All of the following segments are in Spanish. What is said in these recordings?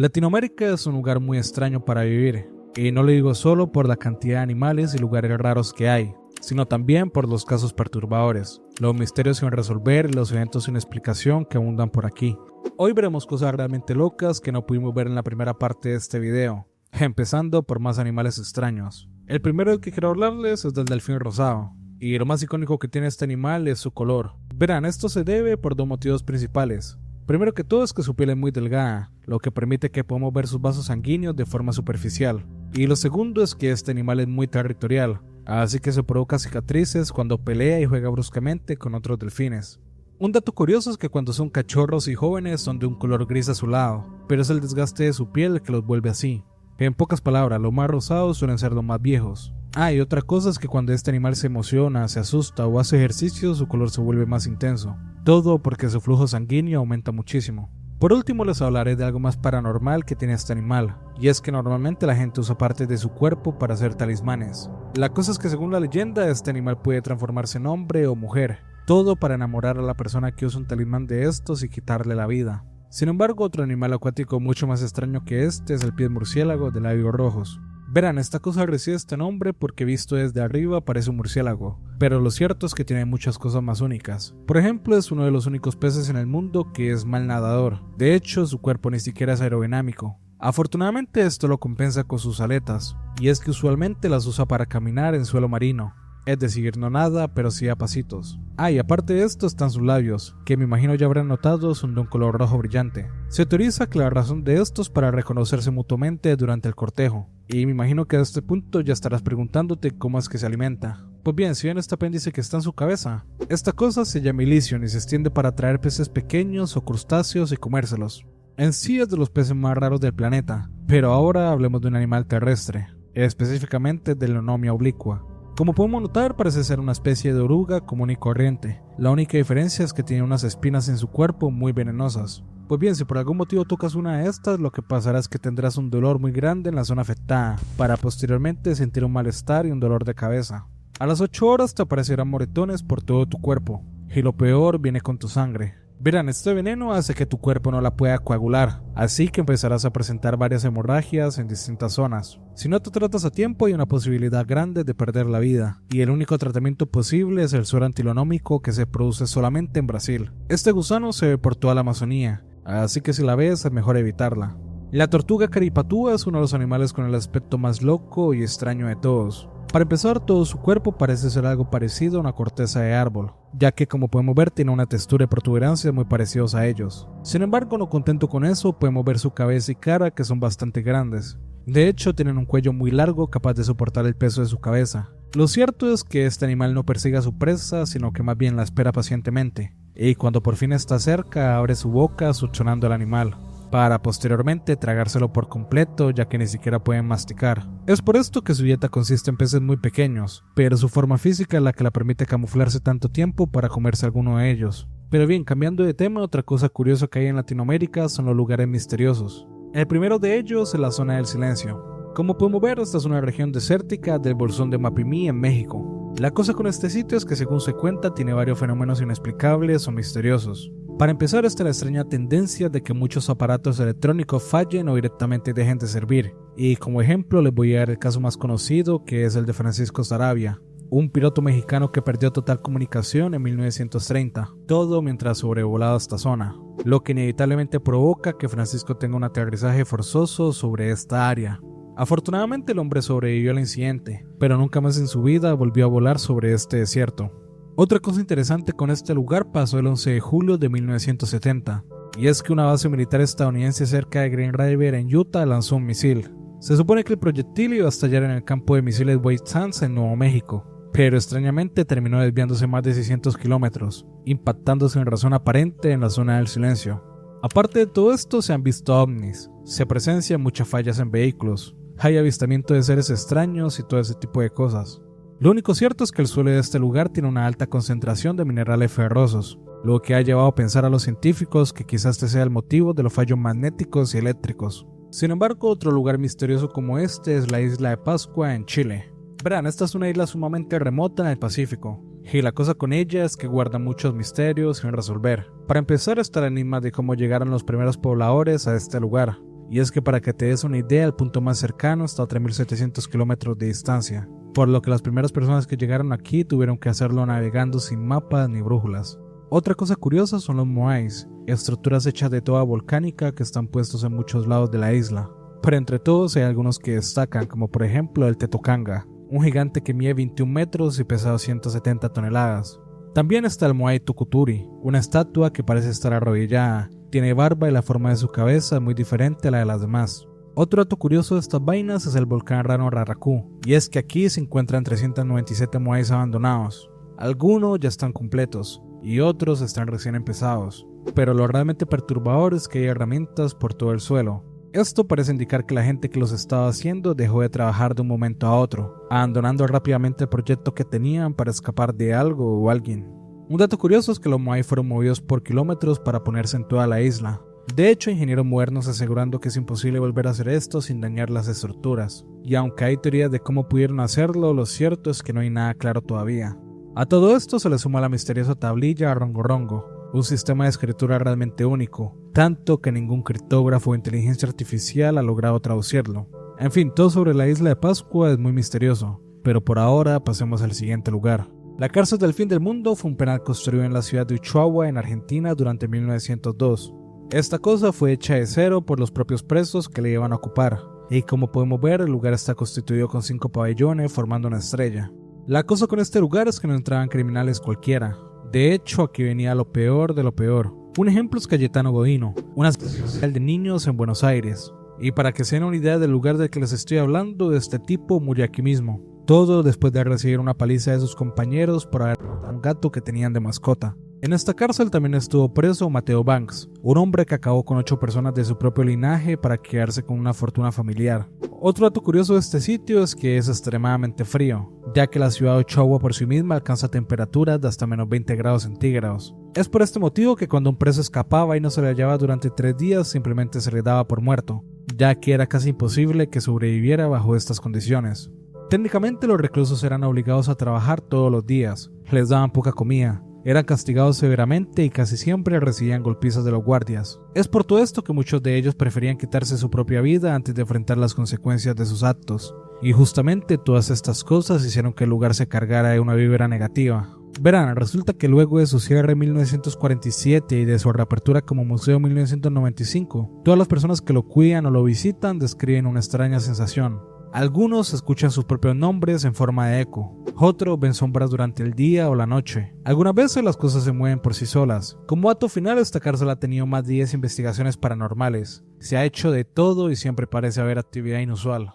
Latinoamérica es un lugar muy extraño para vivir, y no lo digo solo por la cantidad de animales y lugares raros que hay, sino también por los casos perturbadores, los misterios sin resolver y los eventos sin explicación que abundan por aquí. Hoy veremos cosas realmente locas que no pudimos ver en la primera parte de este video, empezando por más animales extraños. El primero del que quiero hablarles es del delfín rosado, y lo más icónico que tiene este animal es su color. Verán, esto se debe por dos motivos principales. Primero que todo es que su piel es muy delgada, lo que permite que podamos ver sus vasos sanguíneos de forma superficial. Y lo segundo es que este animal es muy territorial, así que se provoca cicatrices cuando pelea y juega bruscamente con otros delfines. Un dato curioso es que cuando son cachorros y jóvenes son de un color gris azulado, pero es el desgaste de su piel el que los vuelve así. En pocas palabras, los más rosados suelen ser los más viejos. Y otra cosa es que cuando este animal se emociona, se asusta o hace ejercicio, su color se vuelve más intenso. Todo porque su flujo sanguíneo aumenta muchísimo. Por último les hablaré de algo más paranormal que tiene este animal, y es que normalmente la gente usa partes de su cuerpo para hacer talismanes. La cosa es que según la leyenda, este animal puede transformarse en hombre o mujer, todo para enamorar a la persona que usa un talismán de estos y quitarle la vida. Sin embargo, otro animal acuático mucho más extraño que este es el pez murciélago de labios rojos. Verán, esta cosa recibe este nombre porque visto desde arriba parece un murciélago, pero lo cierto es que tiene muchas cosas más únicas. Por ejemplo, es uno de los únicos peces en el mundo que es mal nadador. De hecho, su cuerpo ni siquiera es aerodinámico. Afortunadamente esto lo compensa con sus aletas, y es que usualmente las usa para caminar en suelo marino. Es decir, no nada, pero sí a pasitos. Y aparte de esto están sus labios, que me imagino ya habrán notado son de un color rojo brillante. Se teoriza que la razón de esto es para reconocerse mutuamente durante el cortejo. Y me imagino que a este punto ya estarás preguntándote cómo es que se alimenta. Pues bien, si ven este apéndice que está en su cabeza, esta cosa se llama ilición y se extiende para atraer peces pequeños o crustáceos y comérselos. En sí es de los peces más raros del planeta, pero ahora hablemos de un animal terrestre, específicamente de Leonomia oblicua. Como podemos notar, parece ser una especie de oruga común y corriente. La única diferencia es que tiene unas espinas en su cuerpo muy venenosas. Pues bien, si por algún motivo tocas una de estas, lo que pasará es que tendrás un dolor muy grande en la zona afectada, para posteriormente sentir un malestar y un dolor de cabeza. A las 8 horas te aparecerán moretones por todo tu cuerpo, y lo peor viene con tu sangre. Verán, este veneno hace que tu cuerpo no la pueda coagular, así que empezarás a presentar varias hemorragias en distintas zonas. Si no te tratas a tiempo hay una posibilidad grande de perder la vida, y el único tratamiento posible es el suero antilonómico que se produce solamente en Brasil. Este gusano se ve por toda la Amazonía, así que si la ves es mejor evitarla. La tortuga caripatúa es uno de los animales con el aspecto más loco y extraño de todos. Para empezar, todo su cuerpo parece ser algo parecido a una corteza de árbol, ya que como podemos ver tiene una textura y protuberancias muy parecidos a ellos. Sin embargo, no contento con eso, podemos ver su cabeza y cara que son bastante grandes. De hecho, tienen un cuello muy largo capaz de soportar el peso de su cabeza. Lo cierto es que este animal no persigue a su presa, sino que más bien la espera pacientemente, y cuando por fin está cerca, abre su boca succionando al animal, para posteriormente tragárselo por completo, ya que ni siquiera pueden masticar. Es por esto que su dieta consiste en peces muy pequeños, pero su forma física es la que la permite camuflarse tanto tiempo para comerse alguno de ellos. Pero bien, cambiando de tema, otra cosa curiosa que hay en Latinoamérica son los lugares misteriosos. El primero de ellos es la zona del silencio. Como podemos ver, esta es una región desértica del bolsón de Mapimí en México. La cosa con este sitio es que según se cuenta tiene varios fenómenos inexplicables o misteriosos. Para empezar está la extraña tendencia de que muchos aparatos electrónicos fallen o directamente dejen de servir, y como ejemplo les voy a dar el caso más conocido, que es el de Francisco Saravia, un piloto mexicano que perdió total comunicación en 1930, todo mientras sobrevolaba esta zona, lo que inevitablemente provoca que Francisco tenga un aterrizaje forzoso sobre esta área. Afortunadamente el hombre sobrevivió al incidente, pero nunca más en su vida volvió a volar sobre este desierto. Otra cosa interesante con este lugar pasó el 11 de julio de 1970, y es que una base militar estadounidense cerca de Green River en Utah lanzó un misil. Se supone que el proyectil iba a estallar en el campo de misiles White Sands en Nuevo México, pero extrañamente terminó desviándose más de 600 kilómetros, impactándose en razón aparente en la zona del silencio. Aparte de todo esto, se han visto ovnis, se presencian muchas fallas en vehículos, hay avistamiento de seres extraños y todo ese tipo de cosas. Lo único cierto es que el suelo de este lugar tiene una alta concentración de minerales ferrosos, lo que ha llevado a pensar a los científicos que quizás este sea el motivo de los fallos magnéticos y eléctricos. Sin embargo, otro lugar misterioso como este es la isla de Pascua en Chile. Verán, esta es una isla sumamente remota en el Pacífico, y la cosa con ella es que guarda muchos misterios sin resolver. Para empezar está el enigma de cómo llegaron los primeros pobladores a este lugar, y es que para que te des una idea, el punto más cercano está a 3.700 kilómetros de distancia, por lo que las primeras personas que llegaron aquí tuvieron que hacerlo navegando sin mapas ni brújulas. Otra cosa curiosa son los moais, estructuras hechas de toba volcánica que están puestos en muchos lados de la isla, pero entre todos hay algunos que destacan, como por ejemplo el Tetocanga, un gigante que mide 21 metros y pesa 270 toneladas. También está el Moai Tukuturi, una estatua que parece estar arrodillada, tiene barba y la forma de su cabeza es muy diferente a la de las demás. Otro dato curioso de estas vainas es el volcán Rano Raraku, y es que aquí se encuentran 397 moais abandonados. Algunos ya están completos, y otros están recién empezados, pero lo realmente perturbador es que hay herramientas por todo el suelo. Esto parece indicar que la gente que los estaba haciendo dejó de trabajar de un momento a otro, abandonando rápidamente el proyecto que tenían para escapar de algo o alguien. Un dato curioso es que los moai fueron movidos por kilómetros para ponerse en toda la isla. De hecho, ingenieros modernos asegurando que es imposible volver a hacer esto sin dañar las estructuras. Y aunque hay teorías de cómo pudieron hacerlo, lo cierto es que no hay nada claro todavía. A todo esto se le suma la misteriosa tablilla Rongo Rongo, un sistema de escritura realmente único, tanto que ningún criptógrafo o inteligencia artificial ha logrado traducirlo. En fin, todo sobre la isla de Pascua es muy misterioso, pero por ahora pasemos al siguiente lugar. La cárcel del fin del mundo fue un penal construido en la ciudad de Ushuaia, en Argentina, durante 1902. Esta cosa fue hecha de cero por los propios presos que le iban a ocupar, y como podemos ver, el lugar está constituido con 5 pabellones formando una estrella. La cosa con este lugar es que no entraban criminales cualquiera. De hecho, aquí venía lo peor de lo peor. Un ejemplo es Cayetano Godino, una asociación de niños en Buenos Aires. Y para que se den una idea del lugar del que les estoy hablando, este tipo murió aquí mismo. Todo después de recibir una paliza de sus compañeros por haber matado a un gato que tenían de mascota. En esta cárcel también estuvo preso Mateo Banks, un hombre que acabó con 8 personas de su propio linaje para quedarse con una fortuna familiar. Otro dato curioso de este sitio es que es extremadamente frío, ya que la ciudad de Ushuaia por sí misma alcanza temperaturas de hasta menos 20 grados centígrados. Es por este motivo que cuando un preso escapaba y no se le hallaba durante 3 días, simplemente se le daba por muerto, ya que era casi imposible que sobreviviera bajo estas condiciones. Técnicamente los reclusos eran obligados a trabajar todos los días, les daban poca comida, eran castigados severamente y casi siempre recibían golpizas de los guardias. Es por todo esto que muchos de ellos preferían quitarse su propia vida antes de enfrentar las consecuencias de sus actos. Y justamente todas estas cosas hicieron que el lugar se cargara de una vibra negativa. Verán, resulta que luego de su cierre en 1947 y de su reapertura como museo en 1995, todas las personas que lo cuidan o lo visitan describen una extraña sensación. Algunos escuchan sus propios nombres en forma de eco, otros ven sombras durante el día o la noche. Algunas veces las cosas se mueven por sí solas. Como dato final, esta cárcel ha tenido más de 10 investigaciones paranormales. Se ha hecho de todo y siempre parece haber actividad inusual.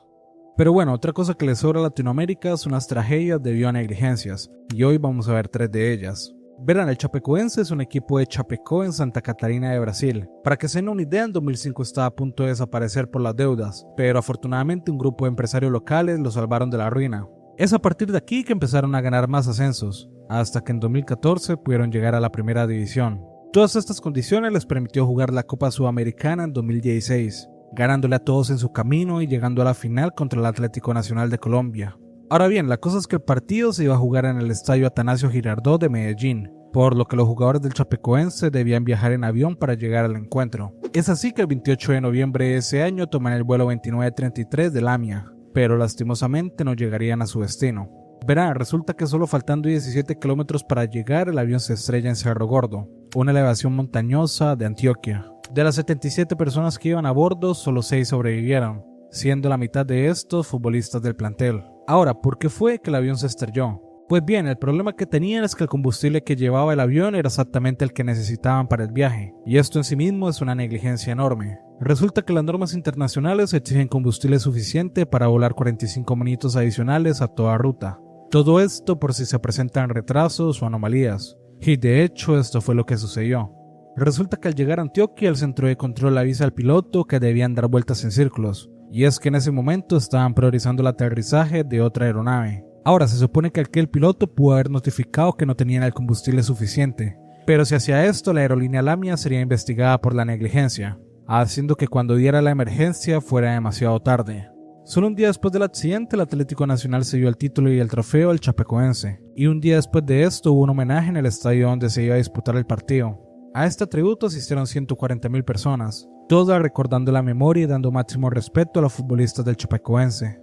Pero bueno, otra cosa que le sobra a Latinoamérica son las tragedias debido a negligencias, y hoy vamos a ver 3 de ellas. Verán, el Chapecoense es un equipo de Chapecó en Santa Catarina de Brasil. Para que se den una idea, en 2005 estaba a punto de desaparecer por las deudas, pero afortunadamente un grupo de empresarios locales lo salvaron de la ruina. Es a partir de aquí que empezaron a ganar más ascensos, hasta que en 2014 pudieron llegar a la primera división. Todas estas condiciones les permitió jugar la Copa Sudamericana en 2016, ganándole a todos en su camino y llegando a la final contra el Atlético Nacional de Colombia. Ahora bien, la cosa es que el partido se iba a jugar en el estadio Atanasio Girardot de Medellín, por lo que los jugadores del Chapecoense debían viajar en avión para llegar al encuentro. Es así que el 28 de noviembre de ese año toman el vuelo 2933 de Lamia, pero lastimosamente no llegarían a su destino. Verán, resulta que solo faltando 17 kilómetros para llegar, el avión se estrella en Cerro Gordo, una elevación montañosa de Antioquia. De las 77 personas que iban a bordo, solo 6 sobrevivieron, siendo la mitad de estos futbolistas del plantel. Ahora, ¿por qué fue que el avión se estrelló? Pues bien, el problema que tenían es que el combustible que llevaba el avión era exactamente el que necesitaban para el viaje, y esto en sí mismo es una negligencia enorme. Resulta que las normas internacionales exigen combustible suficiente para volar 45 minutos adicionales a toda ruta. Todo esto por si se presentan retrasos o anomalías, y de hecho esto fue lo que sucedió. Resulta que al llegar a Antioquia, el centro de control avisa al piloto que debían dar vueltas en círculos, y es que en ese momento estaban priorizando el aterrizaje de otra aeronave. Ahora, se supone que aquel piloto pudo haber notificado que no tenían el combustible suficiente, pero si hacía esto, la aerolínea Lamia sería investigada por la negligencia, haciendo que cuando diera la emergencia fuera demasiado tarde. Solo un día después del accidente, el Atlético Nacional se dio el título y el trofeo al Chapecoense, y un día después de esto hubo un homenaje en el estadio donde se iba a disputar el partido. A este tributo asistieron 140.000 personas, toda recordando la memoria y dando máximo respeto a los futbolistas del Chapecoense.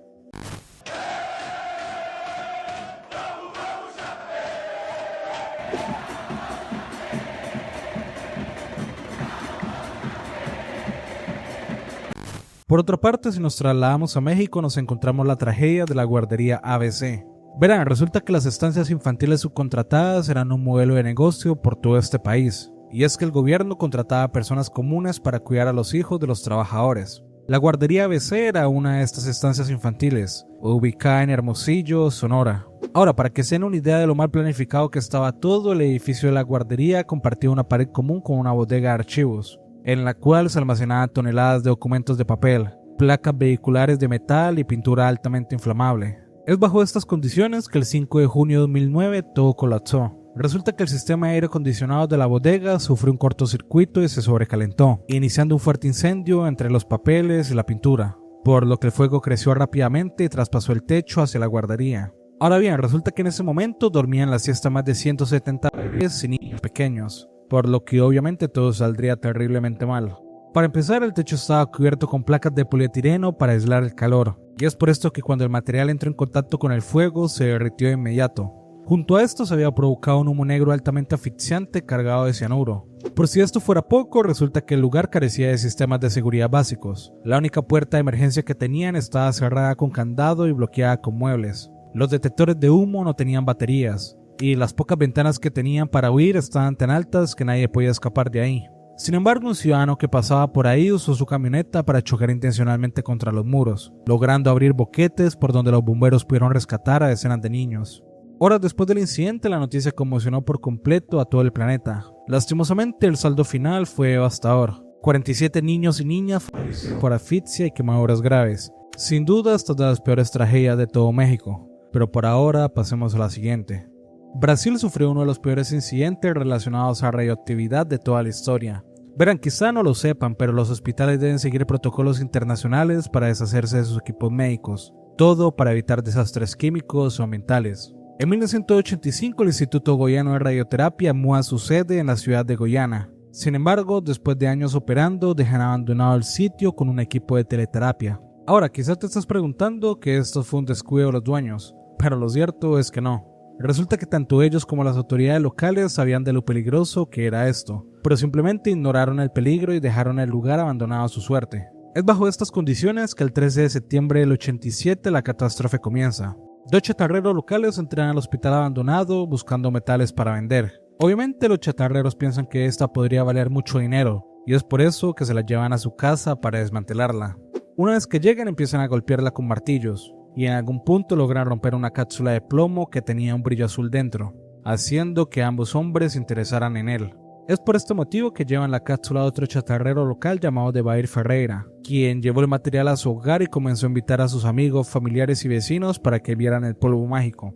Por otra parte, si nos trasladamos a México, nos encontramos la tragedia de la guardería ABC. Verán, resulta que las estancias infantiles subcontratadas eran un modelo de negocio por todo este país, y es que el gobierno contrataba a personas comunes para cuidar a los hijos de los trabajadores. La guardería ABC era una de estas estancias infantiles, ubicada en Hermosillo, Sonora. Ahora, para que se den una idea de lo mal planificado que estaba todo, el edificio de la guardería compartía una pared común con una bodega de archivos, en la cual se almacenaban toneladas de documentos de papel, placas vehiculares de metal y pintura altamente inflamable. Es bajo estas condiciones que el 5 de junio de 2009 todo colapsó. Resulta que el sistema de aire acondicionado de la bodega sufrió un cortocircuito y se sobrecalentó, iniciando un fuerte incendio entre los papeles y la pintura, por lo que el fuego creció rápidamente y traspasó el techo hacia la guardería. Ahora bien, resulta que en ese momento dormían la siesta más de 170 bebés y niños pequeños, por lo que obviamente todo saldría terriblemente mal. Para empezar, el techo estaba cubierto con placas de polietileno para aislar el calor, y es por esto que cuando el material entró en contacto con el fuego se derritió de inmediato. Junto a esto se había provocado un humo negro altamente asfixiante cargado de cianuro. Por si esto fuera poco, resulta que el lugar carecía de sistemas de seguridad básicos. La única puerta de emergencia que tenían estaba cerrada con candado y bloqueada con muebles. Los detectores de humo no tenían baterías, y las pocas ventanas que tenían para huir estaban tan altas que nadie podía escapar de ahí. Sin embargo, un ciudadano que pasaba por ahí usó su camioneta para chocar intencionalmente contra los muros, logrando abrir boquetes por donde los bomberos pudieron rescatar a decenas de niños. Horas después del incidente, la noticia conmocionó por completo a todo el planeta. Lastimosamente, el saldo final fue devastador. 47 niños y niñas fallecieron por asfixia y quemaduras graves. Sin duda, esta es de las peores tragedias de todo México. Pero por ahora, pasemos a la siguiente. Brasil sufrió uno de los peores incidentes relacionados a radioactividad de toda la historia. Verán, quizá no lo sepan, pero los hospitales deben seguir protocolos internacionales para deshacerse de sus equipos médicos, todo para evitar desastres químicos o ambientales. En 1985 el Instituto Goiano de Radioterapia muda su sede en la ciudad de Goiânia. Sin embargo, después de años operando, dejan abandonado el sitio con un equipo de teleterapia. Ahora, quizá te estás preguntando que esto fue un descuido de los dueños, pero lo cierto es que no. Resulta que tanto ellos como las autoridades locales sabían de lo peligroso que era esto, pero simplemente ignoraron el peligro y dejaron el lugar abandonado a su suerte. Es bajo estas condiciones que el 13 de septiembre del 87 la catástrofe comienza. Dos chatarreros locales entran al hospital abandonado buscando metales para vender. Obviamente los chatarreros piensan que esta podría valer mucho dinero, y es por eso que se la llevan a su casa para desmantelarla. Una vez que llegan empiezan a golpearla con martillos, y en algún punto logran romper una cápsula de plomo que tenía un brillo azul dentro, haciendo que ambos hombres se interesaran en él. Es por este motivo que llevan la cápsula a otro chatarrero local llamado Devair Ferreira, quien llevó el material a su hogar y comenzó a invitar a sus amigos, familiares y vecinos para que vieran el polvo mágico.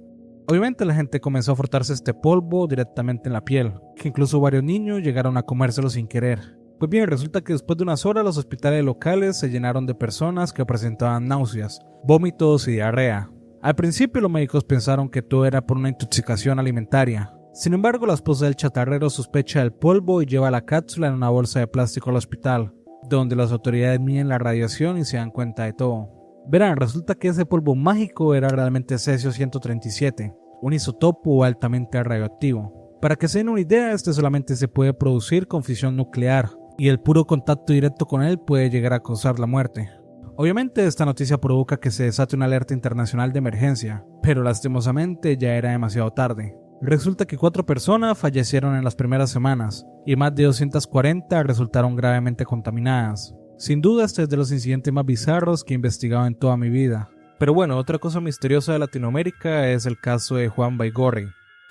Obviamente la gente comenzó a frotarse este polvo directamente en la piel, que incluso varios niños llegaron a comérselo sin querer. Pues bien, resulta que después de unas horas los hospitales locales se llenaron de personas que presentaban náuseas, vómitos y diarrea. Al principio los médicos pensaron que todo era por una intoxicación alimentaria. Sin embargo, la esposa del chatarrero sospecha del polvo y lleva la cápsula en una bolsa de plástico al hospital, donde las autoridades miden la radiación y se dan cuenta de todo. Verán, resulta que ese polvo mágico era realmente cesio-137, un isótopo altamente radioactivo. Para que se den una idea, este solamente se puede producir con fisión nuclear, y el puro contacto directo con él puede llegar a causar la muerte. Obviamente esta noticia provoca que se desate una alerta internacional de emergencia, pero lastimosamente ya era demasiado tarde. Resulta que 4 personas fallecieron en las primeras semanas, y más de 240 resultaron gravemente contaminadas. Sin duda este es de los incidentes más bizarros que he investigado en toda mi vida. Pero bueno, otra cosa misteriosa de Latinoamérica es el caso de Juan Baigorri.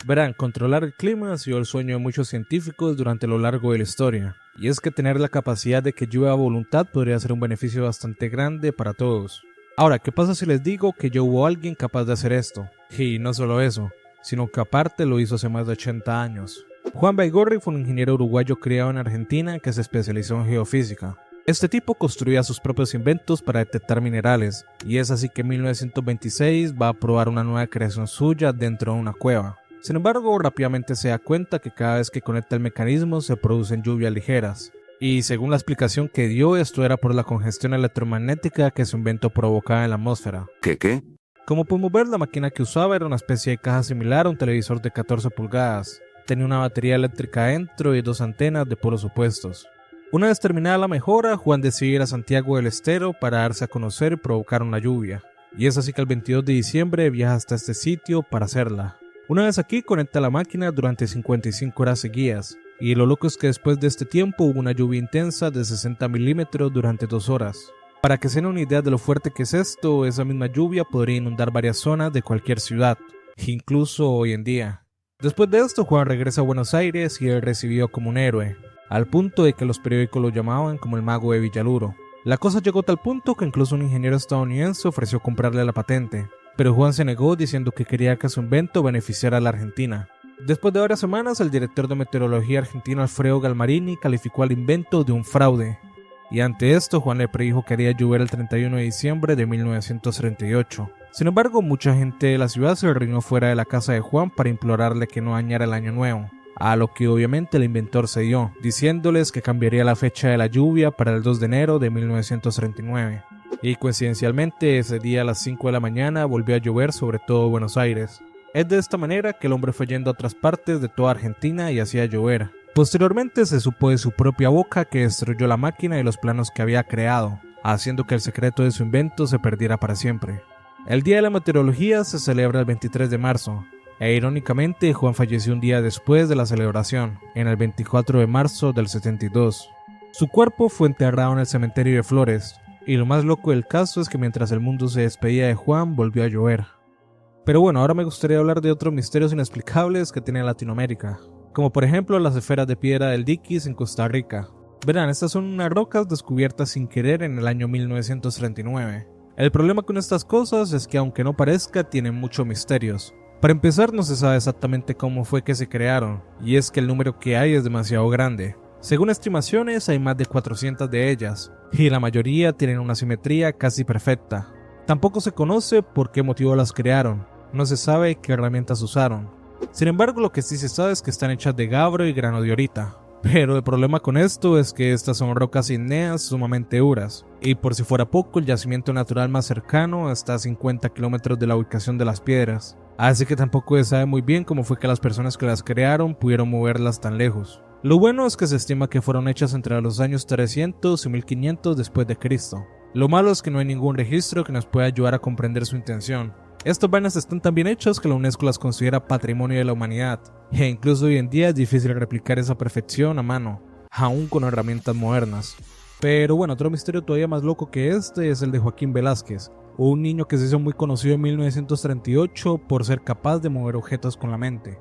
Verán, controlar el clima ha sido el sueño de muchos científicos durante lo largo de la historia, y es que tener la capacidad de que llueva a voluntad podría ser un beneficio bastante grande para todos. Ahora, ¿qué pasa si les digo que ya hubo alguien capaz de hacer esto? Y no solo eso, sino que aparte lo hizo hace más de 80 años. Juan Baigorri fue un ingeniero uruguayo criado en Argentina que se especializó en geofísica. Este tipo construía sus propios inventos para detectar minerales, y es así que en 1926 va a probar una nueva creación suya dentro de una cueva. Sin embargo, rápidamente se da cuenta que cada vez que conecta el mecanismo se producen lluvias ligeras. Y según la explicación que dio, esto era por la congestión electromagnética que su invento provocaba en la atmósfera. ¿Qué? Como podemos ver, la máquina que usaba era una especie de caja similar a un televisor de 14 pulgadas. Tenía una batería eléctrica dentro y 2 antenas de polos opuestos. Una vez terminada la mejora, Juan decidió ir a Santiago del Estero para darse a conocer y provocar una lluvia. Y es así que el 22 de diciembre viaja hasta este sitio para hacerla. Una vez aquí, conecta la máquina durante 55 horas seguidas. Y lo loco es que después de este tiempo hubo una lluvia intensa de 60 milímetros durante 2 horas. Para que se den una idea de lo fuerte que es esto, esa misma lluvia podría inundar varias zonas de cualquier ciudad, incluso hoy en día. Después de esto, Juan regresa a Buenos Aires y es recibido como un héroe, al punto de que los periódicos lo llamaban como el mago de Villaluro. La cosa llegó a tal punto que incluso un ingeniero estadounidense ofreció comprarle la patente, pero Juan se negó diciendo que quería que su invento beneficiara a la Argentina. Después de varias semanas, el director de meteorología argentino Alfredo Galmarini calificó al invento de un fraude. Y ante esto, Juan le predijo que haría llover el 31 de diciembre de 1938. Sin embargo, mucha gente de la ciudad se reunió fuera de la casa de Juan para implorarle que no dañara el año nuevo, a lo que obviamente el inventor cedió, diciéndoles que cambiaría la fecha de la lluvia para el 2 de enero de 1939. Y coincidencialmente, ese día a las 5 de la mañana volvió a llover sobre todo Buenos Aires. Es de esta manera que el hombre fue yendo a otras partes de toda Argentina y hacía llover. Posteriormente se supo de su propia boca que destruyó la máquina y los planos que había creado, haciendo que el secreto de su invento se perdiera para siempre. El Día de la Meteorología se celebra el 23 de marzo, e irónicamente Juan falleció un día después de la celebración, en el 24 de marzo del 72. Su cuerpo fue enterrado en el cementerio de Flores, y lo más loco del caso es que mientras el mundo se despedía de Juan, volvió a llover. Pero bueno, ahora me gustaría hablar de otros misterios inexplicables que tiene Latinoamérica, como por ejemplo las esferas de piedra del Diquis en Costa Rica. Verán, estas son unas rocas descubiertas sin querer en el año 1939. El problema con estas cosas es que aunque no parezca, tienen muchos misterios. Para empezar, no se sabe exactamente cómo fue que se crearon, y es que el número que hay es demasiado grande. Según estimaciones, hay más de 400 de ellas, y la mayoría tienen una simetría casi perfecta. Tampoco se conoce por qué motivo las crearon, no se sabe qué herramientas usaron. Sin embargo, lo que sí se sabe es que están hechas de gabro y grano de orita. Pero el problema con esto es que estas son rocas ígneas sumamente duras, y por si fuera poco, el yacimiento natural más cercano está a 50 kilómetros de la ubicación de las piedras, así que tampoco se sabe muy bien cómo fue que las personas que las crearon pudieron moverlas tan lejos. Lo bueno es que se estima que fueron hechas entre los años 300 y 1500 después de Cristo. Lo malo es que no hay ningún registro que nos pueda ayudar a comprender su intención. Estas vainas están tan bien hechas que la UNESCO las considera patrimonio de la humanidad, e incluso hoy en día es difícil replicar esa perfección a mano, aún con herramientas modernas. Pero bueno, otro misterio todavía más loco que este es el de Joaquín Velázquez, un niño que se hizo muy conocido en 1938 por ser capaz de mover objetos con la mente.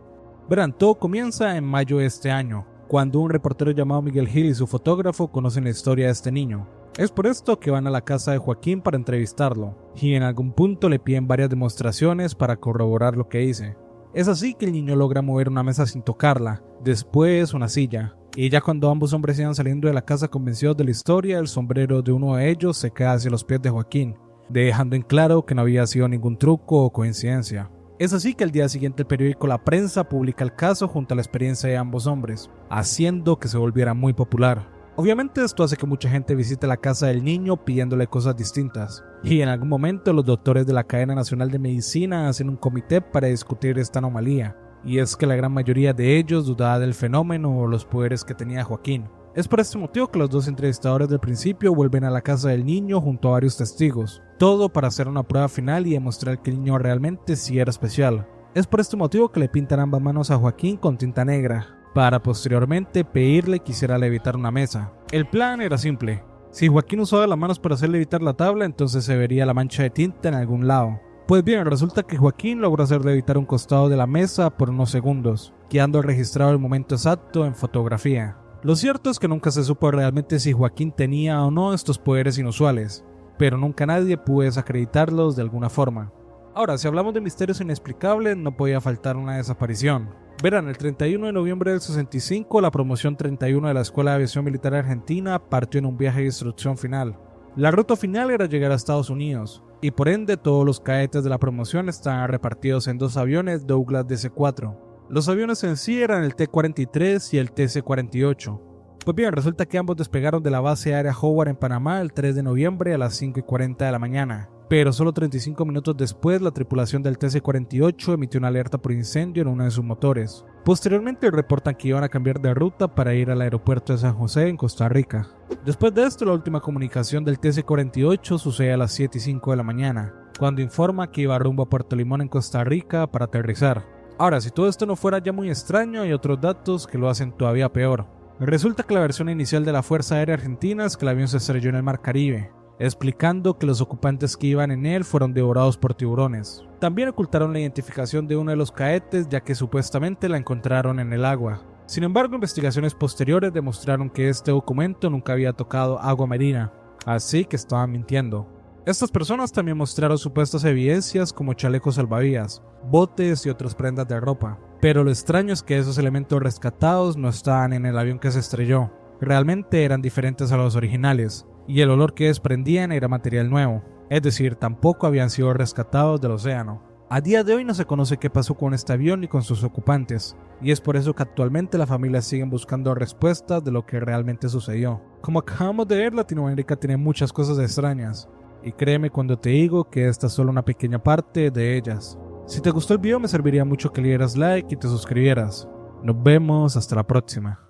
Verán, todo comienza en mayo de este año, cuando un reportero llamado Miguel Gil y su fotógrafo conocen la historia de este niño. Es por esto que van a la casa de Joaquín para entrevistarlo, y en algún punto le piden varias demostraciones para corroborar lo que dice. Es así que el niño logra mover una mesa sin tocarla, después una silla, y ya cuando ambos hombres iban saliendo de la casa convencidos de la historia, el sombrero de uno de ellos se cae hacia los pies de Joaquín, dejando en claro que no había sido ningún truco o coincidencia. Es así que al día siguiente el periódico La Prensa publica el caso junto a la experiencia de ambos hombres, haciendo que se volviera muy popular. Obviamente esto hace que mucha gente visite la casa del niño pidiéndole cosas distintas, y en algún momento los doctores de la Cadena Nacional de Medicina hacen un comité para discutir esta anomalía, y es que la gran mayoría de ellos dudaba del fenómeno o los poderes que tenía Joaquín. Es por este motivo que los dos entrevistadores del principio vuelven a la casa del niño junto a varios testigos, todo para hacer una prueba final y demostrar que el niño realmente sí era especial. Es por este motivo que le pintan ambas manos a Joaquín con tinta negra, para posteriormente pedirle que hiciera levitar una mesa. El plan era simple: si Joaquín usaba las manos para hacer levitar la tabla, entonces se vería la mancha de tinta en algún lado. Pues bien, resulta que Joaquín logró hacer levitar un costado de la mesa por unos segundos, quedando registrado el momento exacto en fotografía. Lo cierto es que nunca se supo realmente si Joaquín tenía o no estos poderes inusuales, pero nunca nadie pudo desacreditarlos de alguna forma. Ahora, si hablamos de misterios inexplicables, no podía faltar una desaparición. Verán, el 31 de noviembre del 65, la promoción 31 de la Escuela de Aviación Militar Argentina partió en un viaje de instrucción final. La ruta final era llegar a Estados Unidos, y por ende todos los cadetes de la promoción estaban repartidos en 2 aviones Douglas DC-4. Los aviones en sí eran el T-43 y el TC-48. Pues bien, resulta que ambos despegaron de la base aérea Howard en Panamá el 3 de noviembre a las 5:40 de la mañana. Pero solo 35 minutos después, la tripulación del TC-48 emitió una alerta por incendio en uno de sus motores. Posteriormente reportan que iban a cambiar de ruta para ir al aeropuerto de San José en Costa Rica. Después de esto, la última comunicación del TC-48 sucede a las 7:05 de la mañana, cuando informa que iba rumbo a Puerto Limón en Costa Rica para aterrizar. Ahora, si todo esto no fuera ya muy extraño, hay otros datos que lo hacen todavía peor. Resulta que la versión inicial de la Fuerza Aérea Argentina es que el avión se estrelló en el Mar Caribe, explicando que los ocupantes que iban en él fueron devorados por tiburones. También ocultaron la identificación de uno de los cadetes, ya que supuestamente la encontraron en el agua. Sin embargo, investigaciones posteriores demostraron que este documento nunca había tocado agua marina, así que estaban mintiendo. Estas personas también mostraron supuestas evidencias como chalecos salvavidas, botes y otras prendas de ropa. Pero lo extraño es que esos elementos rescatados no estaban en el avión que se estrelló. Realmente eran diferentes a los originales, y el olor que desprendían era material nuevo, es decir, tampoco habían sido rescatados del océano. A día de hoy no se conoce qué pasó con este avión ni con sus ocupantes, y es por eso que actualmente las familias siguen buscando respuestas de lo que realmente sucedió. Como acabamos de ver, Latinoamérica tiene muchas cosas extrañas, y créeme cuando te digo que esta es solo una pequeña parte de ellas. Si te gustó el video me serviría mucho que le dieras like y te suscribieras. Nos vemos hasta la próxima.